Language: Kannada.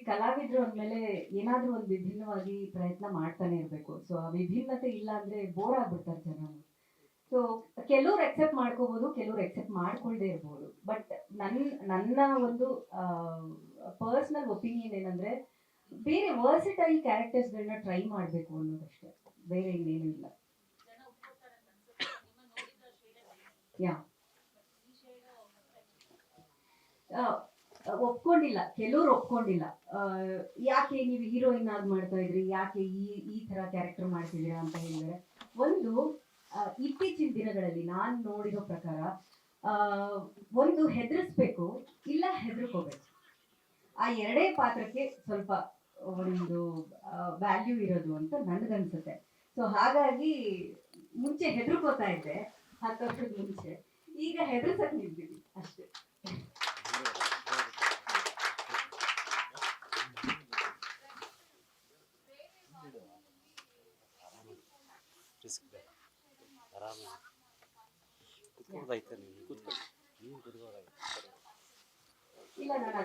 ಕಲಾವಿದ್ರು ಅಂದ್ಮೇಲೆ ಏನಾದ್ರೂ ಒಂದು ವಿಭಿನ್ನವಾಗಿ ಪ್ರಯತ್ನ ಮಾಡ್ತಾನೆ ಇರಬೇಕು. ಸೊ ಆ ವಿಭಿನ್ನತೆ ಇಲ್ಲ ಅಂದ್ರೆ ಬೋರ್ ಆಗ್ಬಿಡ್ತಾರೆ ಜನ. ಸೊ ಕೆಲವ್ರು ಎಕ್ಸೆಪ್ಟ್ ಮಾಡ್ಕೋಬಹುದು, ಕೆಲವ್ರು ಎಕ್ಸೆಪ್ಟ್ ಮಾಡ್ಕೊಳ್ದೇ ಇರ್ಬೋದು. ಬಟ್ ನನ್ನ ಒಂದು ಪರ್ಸನಲ್ ಒಪಿನಿಯನ್ ಏನಂದ್ರೆ ಬೇರೆ ವರ್ಸಿಟೈಲ್ ಕ್ಯಾರೆಕ್ಟರ್ಸ್ಗಳನ್ನ ಟ್ರೈ ಮಾಡಬೇಕು ಅನ್ನೋದಷ್ಟೇ, ಬೇರೆ ಇನ್ನೇನು ಇಲ್ಲ. ಯಾ ಒಪ್ಕೊಂಡಿಲ್ಲ, ಕೆಲವ್ರು ಒಪ್ಕೊಂಡಿಲ್ಲ. ಯಾಕೆ ನೀವು ಹೀರೋಯಿನ್ ಆಗಿ ಮಾಡ್ತಾ ಇದ್ರಿ, ಯಾಕೆ ಈ ತರ ಕ್ಯಾರೆಕ್ಟರ್ ಮಾಡ್ತಿದ್ದೀರಾ ಅಂತ ಹೇಳಿದ್ರೆ, ಒಂದು ಇತ್ತೀಚಿನ ದಿನಗಳಲ್ಲಿ ನಾನು ನೋಡಿರೋ ಪ್ರಕಾರ ಆ, ಒಂದು ಹೆದರಿಸ್ಬೇಕು, ಇಲ್ಲ ಹೆದರ್ಕೋಬೇಕು. ಆ ಎರಡೇ ಪಾತ್ರಕ್ಕೆ ಸ್ವಲ್ಪ ಒಂದು ವ್ಯಾಲ್ಯೂ ಇರೋದು ಅಂತ ನನಗನ್ಸುತ್ತೆ. ಸೊ ಹಾಗಾಗಿ ಮುಂಚೆ ಹೆದರ್ಕೋತಾ ಇದ್ದೆ 10 ವರ್ಷದ ಮುಂಚೆ, ಈಗ ಹೆದರ್ಸಕ್ ನಿಲ್ತೀನಿ ಅಷ್ಟೇ. ಇಲ್ಲ, ನಾನು